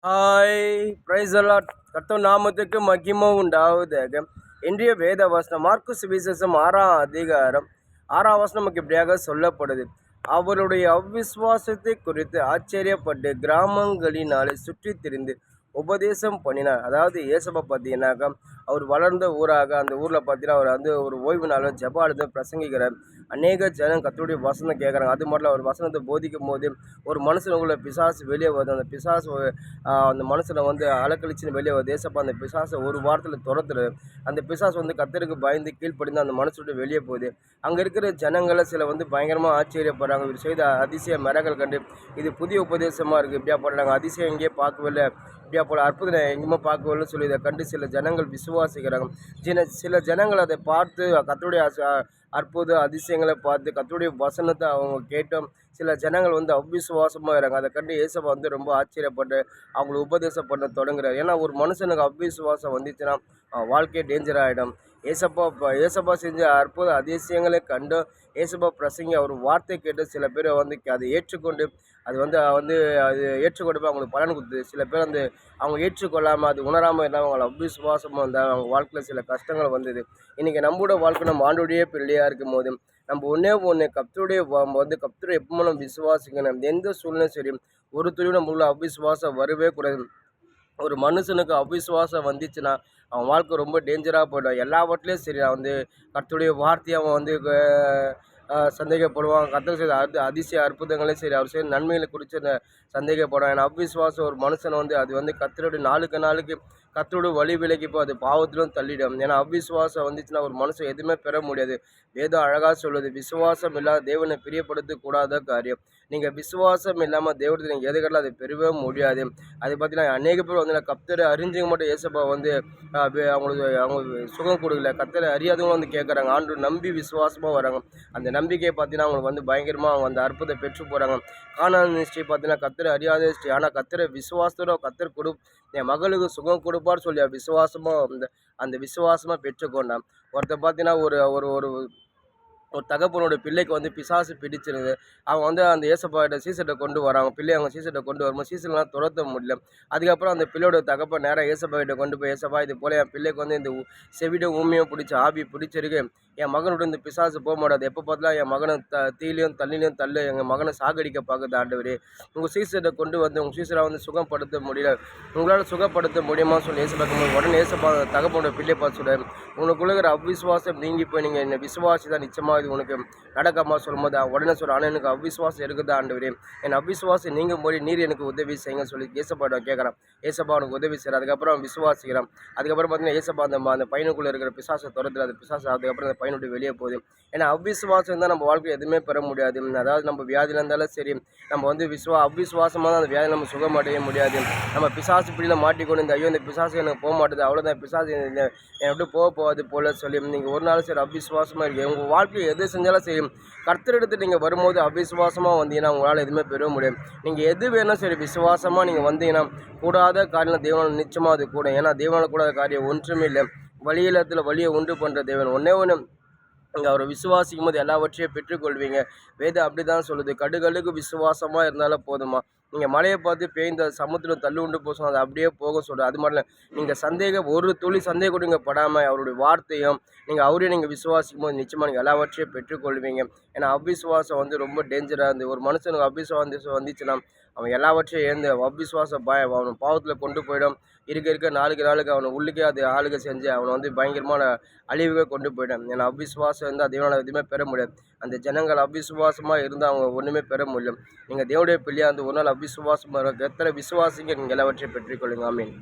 Hi price allot கர்த்தர் நாமத்துக்கு மகிமை உண்டாவதாக. இன்றைய வேத வசனம் மார்க்கு சுவிசேஷம் 6 அதிகாரம் 6 நமக்கு இப்படியாக சொல்லப்படுது. அவருடைய அவ்விசுவாசத்தை குறித்து ஆச்சரியப்பட்டு கிராமங்களினாலே சுற்றி திரிந்து உபதேசம் பண்ணினார். அதாவது ஏசப்பா பார்த்தீங்கன்னாக்கா அவர் வளர்ந்த ஊராக அந்த ஊரில் பார்த்தீங்கன்னா அவர் வந்து ஒரு ஓய்வு நாளில் ஜெப ஆலயத்தை பிரசங்கிக்கிறார். அநேக ஜனம் கர்த்தருடைய வசனம் கேட்குறாங்க. அது மட்டும் அவர் வசனத்தை போதிக்கும் போது ஒரு மனுஷனுக்குள்ள பிசாசு வெளியே வருது. அந்த பிசாசு அந்த மனுஷனை வந்து அலக்கழிச்சின்னு வெளியே வருது. ஏசப்பா அந்த பிசாசை ஒரு வாரத்தில் துரத்துறது. அந்த பிசாசு வந்து கர்த்தருக்கு பயந்து கீழ்ப்படிந்து அந்த மனுஷனுடைய வெளியே போகுது. அங்கே இருக்கிற ஜனங்களை சில வந்து பயங்கரமாக ஆச்சரியப்படுறாங்க. இவர் செய்த அதிசய மிரகல் கண்டு இது புதிய உபதேசமாக இருக்குது. இப்படியா போடுறாங்க, அதிசயம் எங்கேயே பார்க்கவில்லை, இப்படியா போல அற்புதம் எங்கேயுமே பார்க்கவில்லைன்னு சொல்லி இதை கண்டு சில ஜனங்கள் விசுவாசிக்கிறாங்க. சில ஜனங்கள் அதை பார்த்து கர்த்தருடைய அற்புத அதிசயங்களை பார்த்து கர்த்தருடைய வசனத்தை அவங்க கேட்டோம். சில ஜனங்கள் வந்து அவ்விசுவாசமாக இருக்காங்க. அதை கண்டு ஏசப்பா வந்து ரொம்ப ஆச்சரியப்பட்டு அவங்களை உபதேசம் பண்ண தொடங்குறாரு. ஏன்னா ஒரு மனுஷனுக்கு அவ்விசுவாசம் வந்துச்சுன்னா வாழ்க்கையே டேஞ்சர் ஆகிடும். ஏசப்பா செஞ்ச அற்புத அதிசயங்களை கண்டு ஏசப்பா பிரசங்கி அவர் வார்த்தை கேட்டு சில பேர் வந்து அதை ஏற்றுக்கொண்டு அது ஏற்றுக்கொண்டு அவங்களுக்கு பலன் கொடுத்து சில பேர் வந்து அவங்க ஏற்றுக்கொள்ளாமல் அது உணராமல் இருந்தால் அவங்களை அவ்விசுவாசமாக இருந்தால் அவங்க வாழ்க்கையில் சில கஷ்டங்கள் வந்தது. இன்றைக்கி நம்மளோட வாழ்க்கை நம்ம ஆண்டோடைய பிள்ளையாக இருக்கும் போது நம்ம ஒன்று கர்த்தருடைய கர்த்தரை எப்போ நம்ம விசுவாசிக்கணும். எந்த சூழ்நிலையும் சரி ஒரு துளி நம்மளுள்ள அவ்விசுவாசம் வரவே கூடாது. ஒரு மனுஷனுக்கு அவ்விசுவாசம் வந்துச்சுன்னா அவன் வாழ்க்கை ரொம்ப டேஞ்சராக போய்டும். எல்லாவற்றிலையும் சரி வந்து கர்த்தருடைய வார்த்தையை அவன் வந்து சந்தேகப்படுவான். கர்த்தர் செய்த அதிசய அற்புதங்களையும் சரி அவர் செய்த நன்மைகளை குறித்து சந்தேகப்படுவான். ஏன்னா அவ்விசுவாசம் ஒரு மனுஷனை வந்து அது வந்து கர்த்தருடைய நாளுக்கு கர்த்தருடைய வழி விலகி இப்போ அது பாவத்திலும் தள்ளிடும். ஏன்னா அவ்விசுவாசம் வந்துச்சுன்னா ஒரு மனுஷன் எதுவுமே பெற முடியாது. வேதம் அழகாக சொல்லுது, விசுவாசம் இல்லாத தேவனை பிரியப்படுத்தக்கூடாத காரியம். நீங்கள் விசுவாசம் இல்லாமல் தேவத்தை நீங்கள் எதுக்கடலாம் அதை பெறவே முடியாது. அது பார்த்தீங்கன்னா அநேக பேர் வந்து கர்த்தரை அறிஞ்சவங்க மட்டும் ஏசப்பா வந்து அவங்க சுகம் கொடுக்கல. கர்த்தரை அறியாதவங்க வந்து கேட்குறாங்க. ஆண்டு நம்பி விசுவாசமாக வராங்க. அந்த நம்பிக்கையை பார்த்தீங்கன்னா அவங்களுக்கு வந்து பயங்கரமாக அவங்க அந்த அற்புதத்தை பெற்று போகிறாங்க. கானான் ஸ்ரீ பார்த்தீங்கன்னா கர்த்தரை அறியாத ஸ்ரீ, ஆனால் கர்த்தரை விசுவாசத்தோட கர்த்தர் என் மகளுக்கு சுகம் கொடுப்பார் சொல்லி விசுவாசமாக அந்த விசுவாசமாக பெற்றுக்கொண்டான். ஒருத்தர் பார்த்தீங்கன்னா ஒரு ஒரு ஒரு ஒரு தகப்பனோட பிள்ளைக்கு வந்து பிசாசு பிடிச்சிருது. அவங்க வந்து அந்த ஏசப்பாட்ட சீசட்டை கொண்டு வராங்க. பிள்ளை அவங்க சீசட்டை கொண்டு வரும்போது சீசன்லாம் துரத்த முடியல. அதுக்கப்புறம் அந்த பிள்ளையோட தகப்பன் நேராக ஏசப்பா கிட்ட கொண்டு போய், ஏசப்பா இது போல் என் பிள்ளைக்கு வந்து இந்த செவிடும் ஊமையும் பிடிச்ச ஆவி பிடிச்சிருக்கு. என் மகனோட இந்த பிசாசு போக மாட்டாது. எப்போ பார்த்தாலும் என் மகனை தீலையும் தண்ணிலையும் தள்ளு, எங்கள் மகனை சாகடிக்க பார்க்குது ஆண்டவரே. உங்கள் சீசரை கொண்டு வந்து உங்கள் சீசரை வந்து சுகப்படுத்த முடியல, உங்களால் சுகப்படுத்த முடியுமான்னு சொல்லி ஏசப்பா பார்க்கும்போது உடனே ஏசப்பா தகப்பனோட பிள்ளை பார்த்து சொல்கிறார், உனக்குள்ள இருக்கிற அவ்விசுவாசம் நீங்கி போய் நீங்கள் என்னை விசுவாசி தான் நிச்சயமாக இது உனக்கு நடக்காமல் சொல்லும்போது உடனே சொல்கிறேன், ஆனால் எனக்கு அவ்விசுவாசம் இருக்குதா ஆண்டவரே, என் அவ்விசுவாசம் நீங்கும் போது நீர் எனக்கு உதவி செய்யுங்க சொல்லி ஏசப்பாட்ட கேட்குறான். ஏசப்பா அவனுக்கு உதவி செய்கிறார். அதுக்கப்புறம் விசுவாசிக்கிறான். அதுக்கப்புறம் பார்த்தீங்கன்னா ஏசப்பா அந்த பையனுக்குள்ளே இருக்கிற பிசாசை துரத்துறது. அந்த பிசாசை அதுக்கப்புறம் அந்த பையனுடைய வெளியே போகுது. ஏன்னா அவ்விசுவாசம் தான் நம்ம வாழ்க்கையை எதுவுமே பெற முடியாது. அதாவது நம்ம வியாதியில் இருந்தாலும் சரி நம்ம வந்து அவ்விசுவாசமாக தான் அந்த வியாதி நம்ம சுகம் அடைய முடியாது. நம்ம பிசாசு பிடியில் மாட்டிக்கொண்டு இந்த ஐயோ இந்த பிசாசு எனக்கு போக மாட்டேது, அவ்வளோதான் பிசாசு எப்படி போகாது போல சொல்லி நீங்கள் ஒரு நாள் சரி அவ்விசுவாசமாக இருக்கு. உங்கள் வாழ்க்கையை எது செஞ்சாலும் சரி கர்த்தரிடத்து நீங்கள் வரும்போது அவ்விசுவாசமாக வந்தீங்கன்னா உங்களால் எதுவுமே பெற முடியாது. நீங்கள் எது வேணும் சரி விசுவாசமாக நீங்கள் வந்தீங்கன்னா கூடாத காரியம் தேவனால் நிச்சயமாக அது கூட. ஏன்னா தேவனால் கூடாத காரியம் ஒன்றுமே இல்லை. வழியை உண்டு பண்ணுற தேவன் ஒன்றே ஒன்று. நீங்கள் அவரை விசுவாசிக்கும் போது எல்லாவற்றையும் பெற்றுக்கொள்வீங்க. வேதம் அப்படி தான் சொல்லுது. கடுகளுக்கு விசுவாசமாக இருந்தாலும் போதுமா. நீங்கள் மழையை பார்த்து பெய்ந்த சமுத்திரம் தள்ளு உண்டு போக அது அப்படியே போக சொல்லுது. அது மாதிரி இல்லை, நீங்கள் ஒரு துளி சந்தேகம் கூட நீங்கள் படாமல் அவருடைய வார்த்தையும் அவரையும் நீங்கள் விசுவாசிக்கும் போது நிச்சயமாக நீங்கள் எல்லாவற்றையும் பெற்றுக்கொள்வீங்க. ஏன்னா அவ்விசுவாசம் வந்து ரொம்ப டேஞ்சராக இருந்து ஒரு மனுஷனுக்கு அவ்விசுவாசம் வந்துச்சுன்னா அவன் எல்லாவற்றையும் ஏந்து அவ்விசுவாசம் அவனை பாவத்தில் கொண்டு போயிடும். இருக்க நாளுக்கு அவனை உள்ளுக்கே அது ஆளுகை செஞ்சு அவனை வந்து பயங்கரமான அழிவுவே கொண்டு போயிட்டான். ஏன்னா அவ்விசுவாசம் இருந்தால் தேவனால் எதுவுமே பெற முடியாது. அந்த ஜனங்கள் அவ்விசுவாசமாக இருந்தால் அவங்க ஒன்றுமே பெற முடியும். நீங்கள் தேவனுடைய பிள்ளையாக இருந்து ஒரு நாள் அவ்விசுவாசமாக எத்தனை விசுவாசிங்க நீங்கள் எல்லாவற்றையும் பெற்றுக்கொள்ளுங்க. ஆமீன்.